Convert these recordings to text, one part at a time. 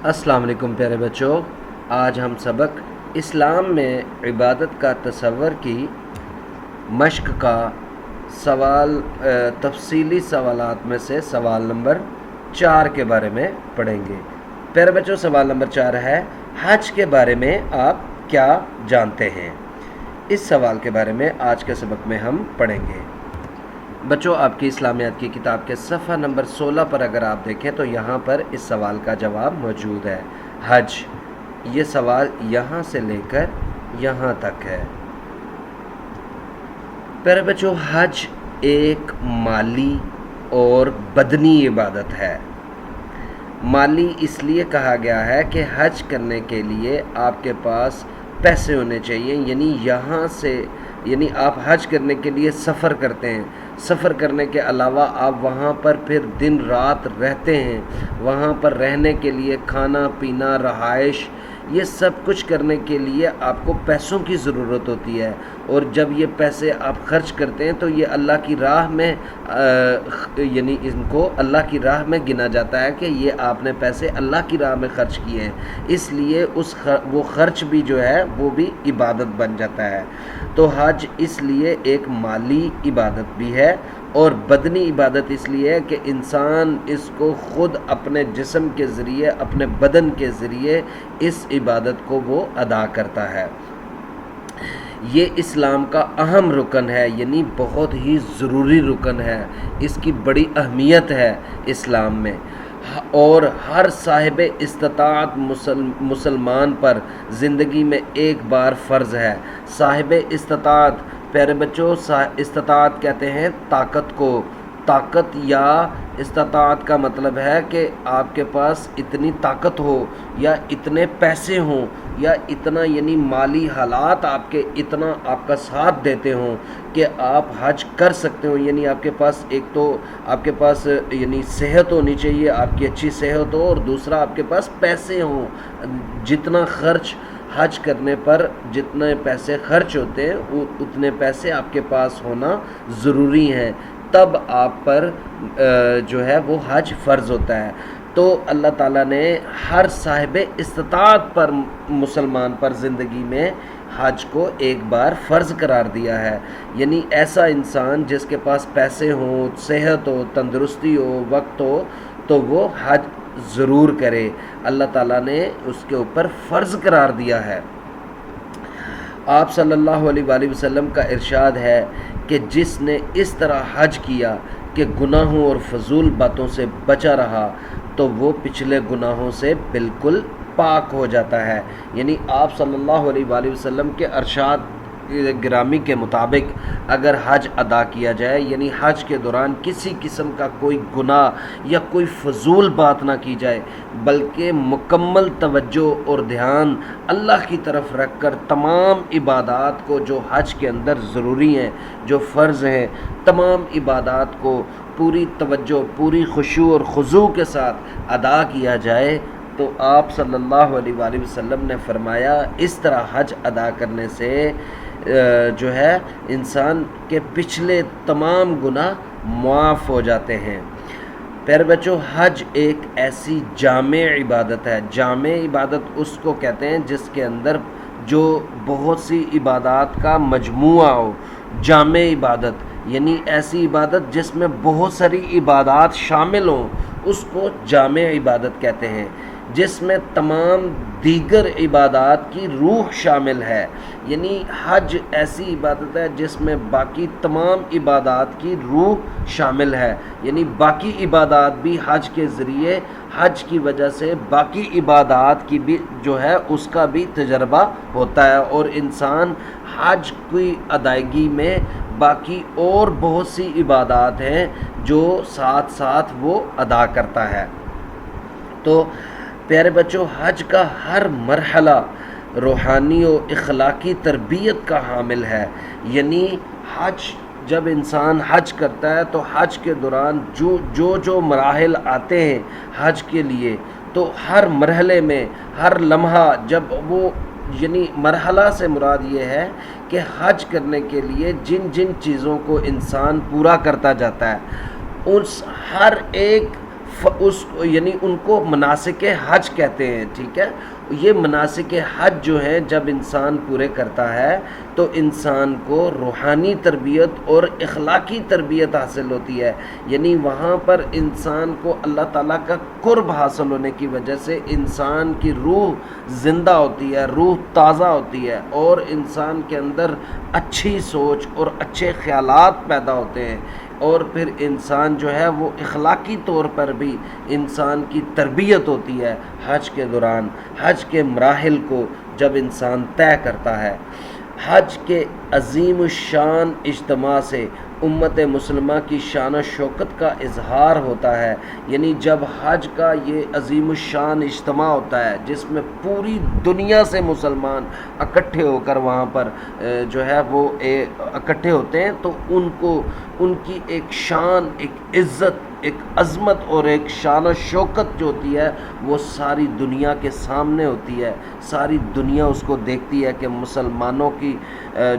السلام علیکم پیارے بچوں، آج ہم سبق اسلام میں عبادت کا تصور کی مشق کا تفصیلی سوالات میں سے سوال نمبر 4 کے بارے میں پڑھیں گے۔ پیارے بچوں، سوال نمبر 4 ہے، حج کے بارے میں آپ کیا جانتے ہیں؟ اس سوال کے بارے میں آج کے سبق میں ہم پڑھیں گے۔ بچوں، آپ کی اسلامیات کی کتاب کے صفحہ نمبر 16 پر اگر آپ دیکھیں تو یہاں پر اس سوال کا جواب موجود ہے۔ حج، یہ سوال یہاں سے لے کر یہاں تک ہے۔ پیارے بچوں، حج ایک مالی اور بدنی عبادت ہے۔ مالی اس لیے کہا گیا ہے کہ حج کرنے کے لیے آپ کے پاس پیسے ہونے چاہیے، یعنی آپ حج کرنے کے لیے سفر کرتے ہیں۔ سفر کرنے کے علاوہ آپ وہاں پر پھر دن رات رہتے ہیں۔ وہاں پر رہنے کے لیے کھانا پینا، رہائش، یہ سب کچھ کرنے کے لیے آپ کو پیسوں کی ضرورت ہوتی ہے، اور جب یہ پیسے آپ خرچ کرتے ہیں تو یہ اللہ کی راہ میں یعنی ان کو اللہ کی راہ میں گنا جاتا ہے کہ یہ آپ نے پیسے اللہ کی راہ میں خرچ کیے ہیں، اس لیے وہ خرچ بھی جو ہے وہ بھی عبادت بن جاتا ہے۔ تو حج اس لیے ایک مالی عبادت بھی ہے اور بدنی عبادت اس لیے ہے کہ انسان اس کو خود اپنے جسم کے ذریعے، اپنے بدن کے ذریعے اس عبادت کو وہ ادا کرتا ہے۔ یہ اسلام کا اہم رکن ہے، یعنی بہت ہی ضروری رکن ہے، اس کی بڑی اہمیت ہے اسلام میں، اور ہر صاحب استطاعت مسلمان پر زندگی میں ایک بار فرض ہے۔ صاحب استطاعت، پیارے بچوں، استطاعت کہتے ہیں طاقت کو۔ طاقت یا استطاعت کا مطلب ہے کہ آپ کے پاس اتنی طاقت ہو، یا اتنے پیسے ہوں، یا اتنا یعنی مالی حالات اتنا آپ کا ساتھ دیتے ہوں کہ آپ حج کر سکتے ہوں۔ یعنی آپ کے پاس ایک تو آپ کے پاس یعنی صحت ہونی چاہیے، آپ کی اچھی صحت ہو، اور دوسرا آپ کے پاس پیسے ہوں۔ جتنا خرچ حج کرنے پر جتنے پیسے خرچ ہوتے ہیں اتنے پیسے آپ کے پاس ہونا ضروری ہیں، تب آپ پر جو ہے وہ حج فرض ہوتا ہے۔ تو اللہ تعالیٰ نے ہر صاحب استطاعت پر مسلمان پر زندگی میں حج کو ایک بار فرض قرار دیا ہے۔ یعنی ایسا انسان جس کے پاس پیسے ہوں، صحت ہو، تندرستی ہو، وقت ہو، تو وہ حج ضرور کرے۔ اللہ تعالیٰ نے اس کے اوپر فرض قرار دیا ہے۔ آپ صلی اللہ علیہ وآلہ وسلم کا ارشاد ہے کہ جس نے اس طرح حج کیا کہ گناہوں اور فضول باتوں سے بچا رہا تو وہ پچھلے گناہوں سے بالکل پاک ہو جاتا ہے۔ یعنی آپ صلی اللہ علیہ وآلہ وسلم کے ارشاد گرامی کے مطابق اگر حج ادا کیا جائے، یعنی حج کے دوران کسی قسم کا کوئی گناہ یا کوئی فضول بات نہ کی جائے، بلکہ مکمل توجہ اور دھیان اللہ کی طرف رکھ کر تمام عبادات کو جو حج کے اندر ضروری ہیں، جو فرض ہیں، تمام عبادات کو پوری توجہ، پوری خشوع اور خضوع کے ساتھ ادا کیا جائے، تو آپ صلی اللہ علیہ وآلہ وسلم نے فرمایا اس طرح حج ادا کرنے سے جو ہے انسان کے پچھلے تمام گناہ معاف ہو جاتے ہیں۔ پیارے بچوں، حج ایک ایسی جامع عبادت ہے۔ جامع عبادت اس کو کہتے ہیں جس کے اندر جو بہت سی عبادات کا مجموعہ ہو۔ جامع عبادت یعنی ایسی عبادت جس میں بہت ساری عبادات شامل ہوں، اس کو جامع عبادت کہتے ہیں، جس میں تمام دیگر عبادات کی روح شامل ہے۔ یعنی حج ایسی عبادت ہے جس میں باقی تمام عبادات کی روح شامل ہے، یعنی باقی عبادات بھی حج کے ذریعے، حج کی وجہ سے باقی عبادات کی بھی جو ہے اس کا بھی تجربہ ہوتا ہے، اور انسان حج کی ادائیگی میں باقی اور بہت سی عبادات ہیں جو ساتھ ساتھ وہ ادا کرتا ہے۔ تو پیارے بچوں، حج کا ہر مرحلہ روحانی و اخلاقی تربیت کا حامل ہے۔ یعنی جب انسان حج کرتا ہے تو حج کے دوران جو مراحل آتے ہیں حج کے لیے، تو ہر مرحلے میں ہر لمحہ جب وہ یعنی مرحلہ سے مراد یہ ہے کہ حج کرنے کے لیے جن جن چیزوں کو انسان پورا کرتا جاتا ہے، اس ہر ایک اس یعنی ان کو مناسک حج کہتے ہیں، ٹھیک ہے۔ یہ مناسک حج جو ہیں جب انسان پورے کرتا ہے تو انسان کو روحانی تربیت اور اخلاقی تربیت حاصل ہوتی ہے، یعنی وہاں پر انسان کو اللہ تعالیٰ کا قرب حاصل ہونے کی وجہ سے انسان کی روح زندہ ہوتی ہے، روح تازہ ہوتی ہے، اور انسان کے اندر اچھی سوچ اور اچھے خیالات پیدا ہوتے ہیں، اور پھر انسان جو ہے وہ اخلاقی طور پر بھی انسان کی تربیت ہوتی ہے حج کے دوران، حج کے مراحل کو جب انسان طے کرتا ہے۔ حج کے عظیم الشان اجتماع سے امت مسلمہ کی شان و شوکت کا اظہار ہوتا ہے، یعنی جب حج کا یہ عظیم الشان اجتماع ہوتا ہے جس میں پوری دنیا سے مسلمان اکٹھے ہو کر وہاں پر جو ہے وہ اکٹھے ہوتے ہیں، تو ان کو ان کی ایک شان، ایک عزت، ایک عظمت اور ایک شان و شوکت جو ہوتی ہے وہ ساری دنیا کے سامنے ہوتی ہے۔ ساری دنیا اس کو دیکھتی ہے کہ مسلمانوں کی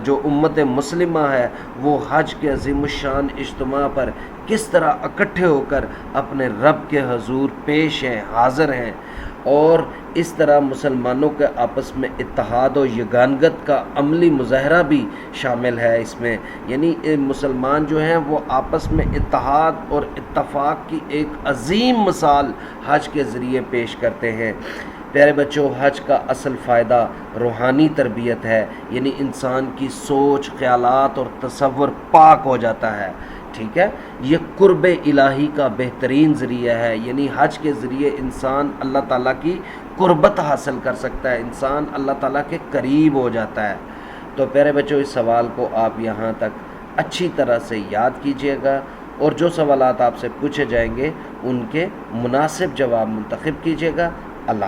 جو امت مسلمہ ہے وہ حج کے عظیم الشان اجتماع پر کس طرح اکٹھے ہو کر اپنے رب کے حضور پیش ہیں، حاضر ہیں، اور اس طرح مسلمانوں کے آپس میں اتحاد و یگانگت کا عملی مظاہرہ بھی شامل ہے اس میں، یعنی مسلمان جو ہیں وہ آپس میں اتحاد اور اتفاق کی ایک عظیم مثال حج کے ذریعے پیش کرتے ہیں۔ پیارے بچوں، حج کا اصل فائدہ روحانی تربیت ہے، یعنی انسان کی سوچ، خیالات اور تصور پاک ہو جاتا ہے، ٹھیک ہے۔ یہ قرب الہی کا بہترین ذریعہ ہے، یعنی حج کے ذریعے انسان اللہ تعالیٰ کی قربت حاصل کر سکتا ہے، انسان اللہ تعالیٰ کے قریب ہو جاتا ہے۔ تو پیارے بچوں، اس سوال کو آپ یہاں تک اچھی طرح سے یاد کیجئے گا، اور جو سوالات آپ سے پوچھے جائیں گے ان کے مناسب جواب منتخب کیجئے گا۔